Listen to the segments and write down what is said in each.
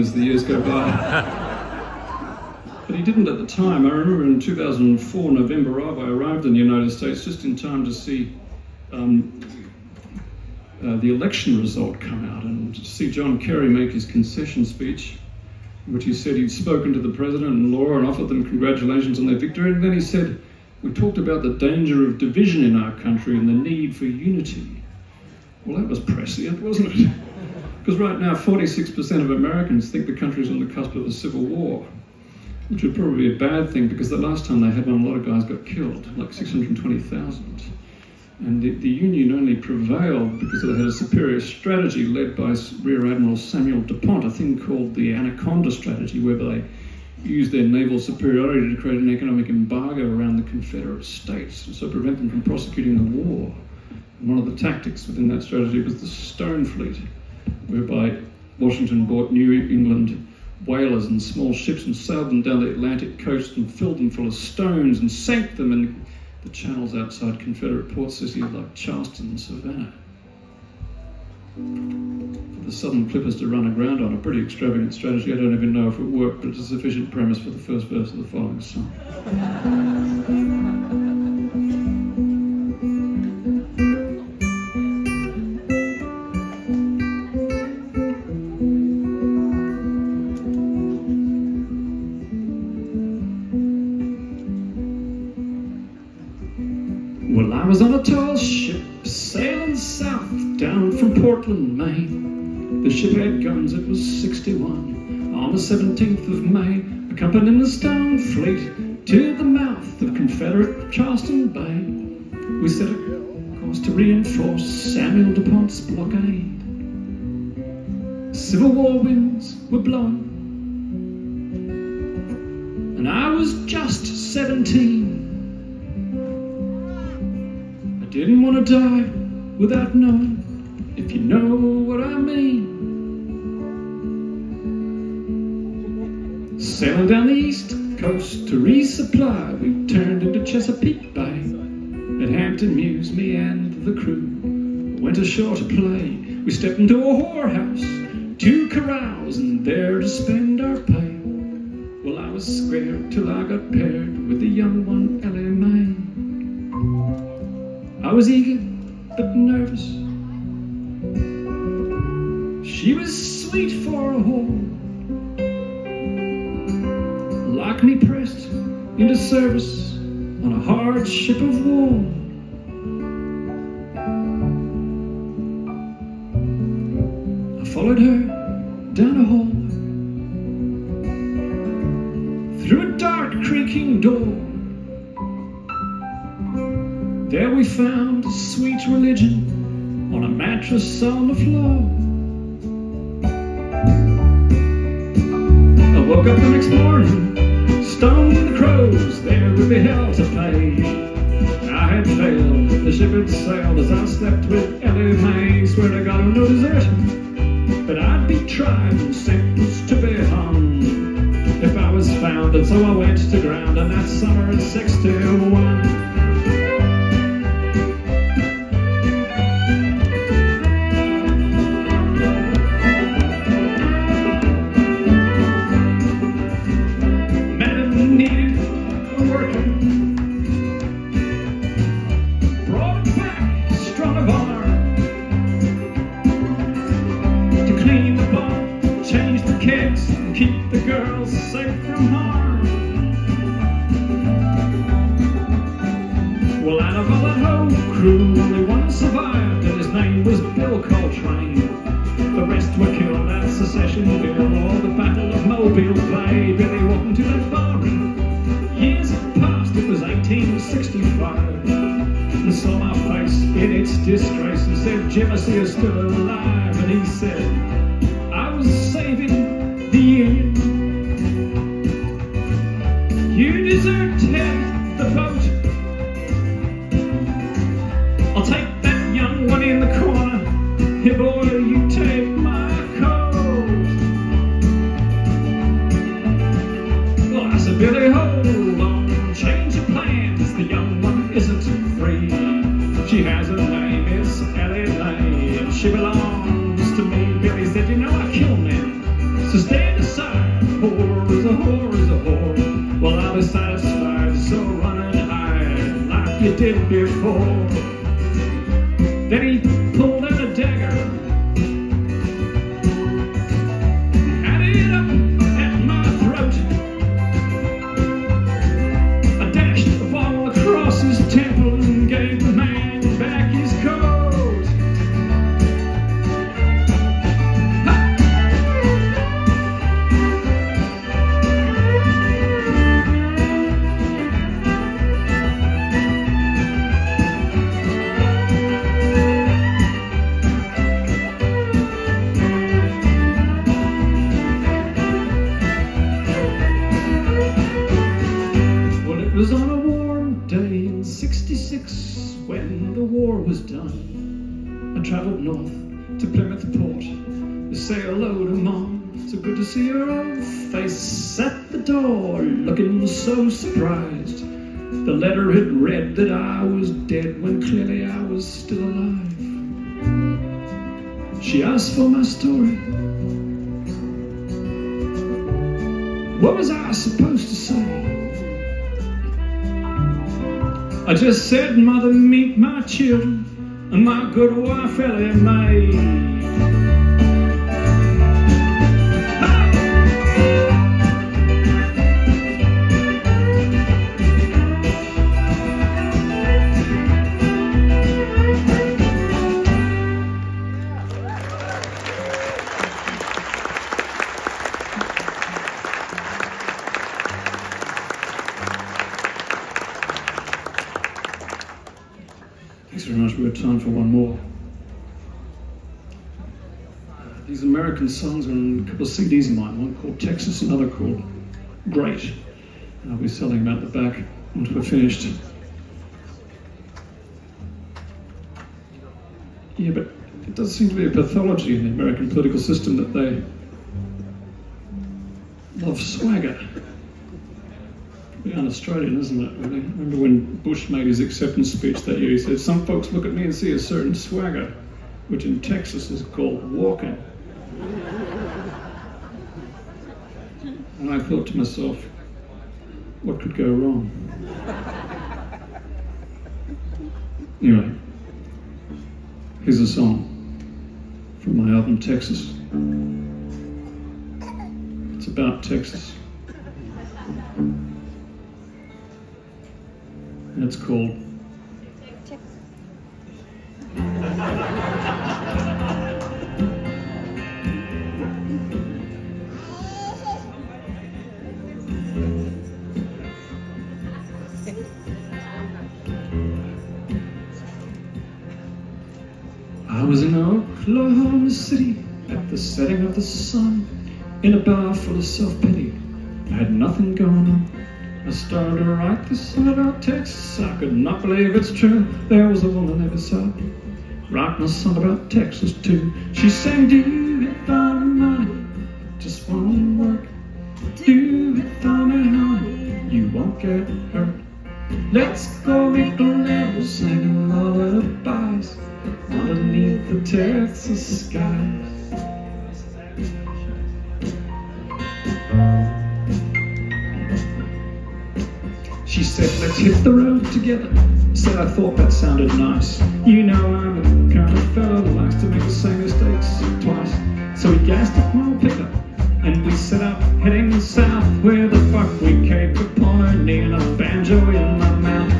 as the years go by. But he didn't at the time. I remember in 2004, November I arrived in the United States just in time to see the election result come out and to see John Kerry make his concession speech, in which he said he'd spoken to the president and Laura and offered them congratulations on their victory. And then he said, we talked about the danger of division in our country and the need for unity. Well, that was prescient, wasn't it? Because right now, 46% of Americans think the country's on the cusp of a civil war, which would probably be a bad thing because the last time they had one, a lot of guys got killed, like 620,000. And the Union only prevailed because they had a superior strategy led by Rear Admiral Samuel DuPont, a thing called the Anaconda strategy, where they used their naval superiority to create an economic embargo around the Confederate States, and so prevent them from prosecuting the war. And one of the tactics within that strategy was the Stone Fleet, whereby Washington bought New England whalers and small ships and sailed them down the Atlantic coast and filled them full of stones and sank them in the channels outside Confederate port cities like Charleston and Savannah. For the Southern Clippers to run aground on a pretty extravagant strategy. I don't even know if it worked, but it's a sufficient premise for the first verse of the following song. Well, I was on a tall ship sailing south down from Portland, Maine. The ship had guns, it was 61. On the 17th of May, accompanying the Stone Fleet to the mouth of Confederate Charleston Bay, we set a course to reinforce Samuel DuPont's blockade. Civil War winds were blowing, and I was just 17. Didn't want to die without knowing, if you know what I mean. Sailing down the east coast to resupply, we turned into Chesapeake Bay. At Hampton Mews, me and the crew went ashore to play. We stepped into a whorehouse to carouse and there to spend our pay. Well, I was square till I got paired with the young one, Ellie Mae. I was eager but nervous. She was sweet for a whore, like me pressed into service on a hard ship of war. I followed her down a hall, through a dark creaking door. There we found a sweet religion on a mattress on the floor. I woke up the next morning, stoned the crows, there would be hell to pay. I had failed, the ship had sailed as I slept with Ellie Mae. Swear to God I'm no deserter, but I'd be tried and sentenced to be hung if I was found. And so I went to ground on that summer in 61. Change the kegs and keep the girls safe from harm. Well, out of all that whole crew, only one survived, and his name was Bill Coltrane. The rest were killed at Secession Bill or the Battle of Mobile Bay. Billy walked into that barroom. Years had passed, it was 1865, and saw my face in its disgrace and said, Jim, I see you're still alive. And he said, I was saving the Union. You deserted the boat. I'll take that young one in the corner. Hey boy, you take my coat. Well, I said, Billy, hold on, change your plans. The young one isn't free. She has a name, it's Ellie Mae, and she belongs to me. Billy said, you know I kill men, so stand decide. Whore is a whore is a whore. Well, I'll be satisfied, so run and hide like you did before. Then he pulled out a dagger, had it up at my throat. I dashed the ball across his temple and gave the man back his coat. It was on a warm day in '66 when the war was done. I travelled north to Plymouth Port to say hello to Mom. So good to see her old face at the door, looking so surprised. The letter had read that I was dead when clearly I was still alive. She asked for my story. What was I supposed to say? I just said, Mother, meet my children and my good wife Ellie Mae. Thanks very much. We have time for one more. These American songs are on a couple of CDs of mine, one called Texas, another called Great. I'll be selling them out the back once we're finished. Yeah, but it does seem to be a pathology in the American political system that they love swagger. Pretty un-Australian, isn't it, really? Remember when Bush made his acceptance speech that year, he said, some folks look at me and see a certain swagger, which in Texas is called walking. And I thought to myself, what could go wrong? Anyway, here's a song from my album Texas. It's about Texas. And it's called I was in Oklahoma City at the setting of the sun, in a bar full of self-pity. I had nothing going on. I started to write this song about Texas. I could not believe it's true. There was a woman there beside me, writing a song about Texas too. She sang, do it for me, money, just one word. Do it for me, honey, you won't get hurt. Let's go make love, singing lullabies underneath the Texas skies. She said, let's hit the road together. I said, I thought that sounded nice. You know I'm the kind of fellow that likes to make the same mistakes twice. So we gassed up my old pickup and we set out heading south, where the fuck we caved upon her knee and a banjo in my mouth.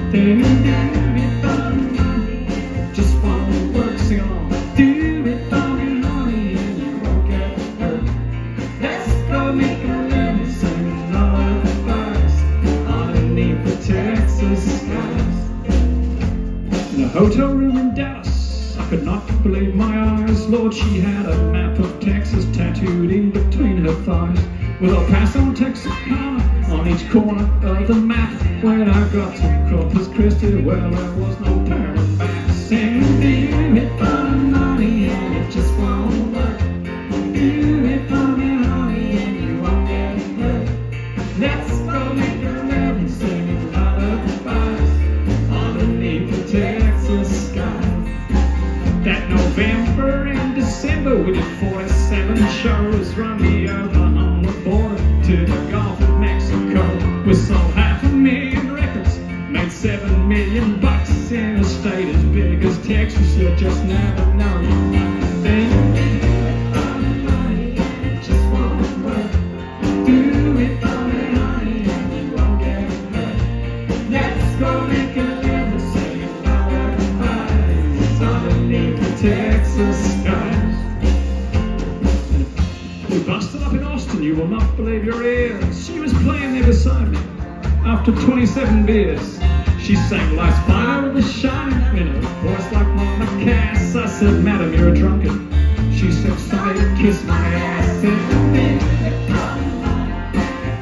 Just one word, sing along. Do it for me, honey, and you won't get hurt. Let's go make a living, singing lullabies underneath the Texas skies. In a hotel room in Dallas, I could not believe my eyes. Lord, she had a map of Texas tattooed in between her thighs, with El Paso, Texarkana on each corner of the map. When I got to Corpus Christi, well, there was no turning back. Singing, do it for me, honey, and it just won't work. Do it for me, honey, and you won't get hurt. Let's go make a living, singing lullabies underneath the Texas sky. That November and December we did 47 shows, run me over home with Texas, you're just never known. Just wanna work. Do it for me, honey, and you won't get hurt. Let's go make a living, singing lullabies underneath the Texas skies. We busted up in Austin, you will not believe your ears. She was playing there beside me after 27 beers. She sang Life's Fire with a shining in her voice like Mama Cass. I said, Madam, you're a drunkard. She said, sorry, kiss my ass. I said,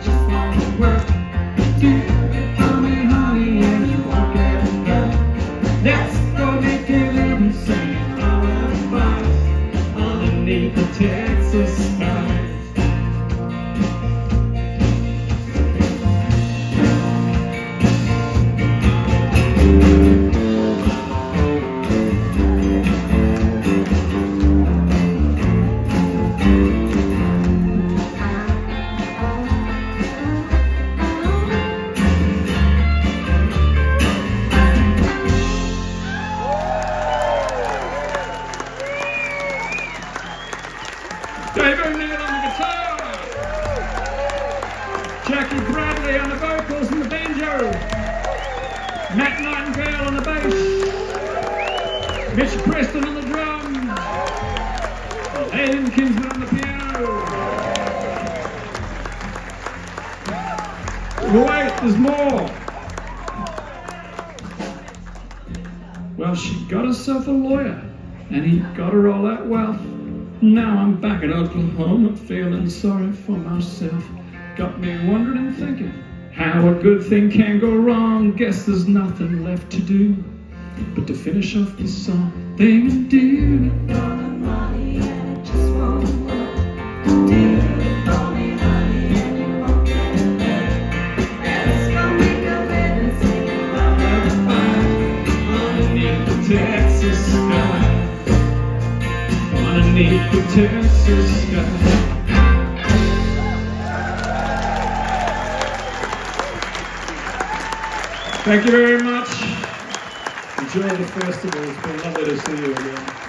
just wanna work. Do it for me, honey, and you won't get hurt. Let's go make a living, singing lullabies underneath the Texas skies. Dave O'Neill on the guitar, Jackie Bradley on the vocals and the banjo, Matt Nightingale on the bass, Mitch Preston on the drums, Aidan Kinsman on the piano. Wait, there's more. Well, she got herself a lawyer, and he got her all that wealth. Now I'm back in Oklahoma, feeling sorry for myself. Got me wondering and thinking, how a good thing can go wrong. Guess there's nothing left to do but to finish off this song. They can do it for the money and I just wanna work. Do it for me, honey, and you won't get hurt. Let's go make a living, singing lullabies underneath the Texas sky. Underneath the Texas sky. Thank you very much. Enjoy the festival. It's been lovely to see you again.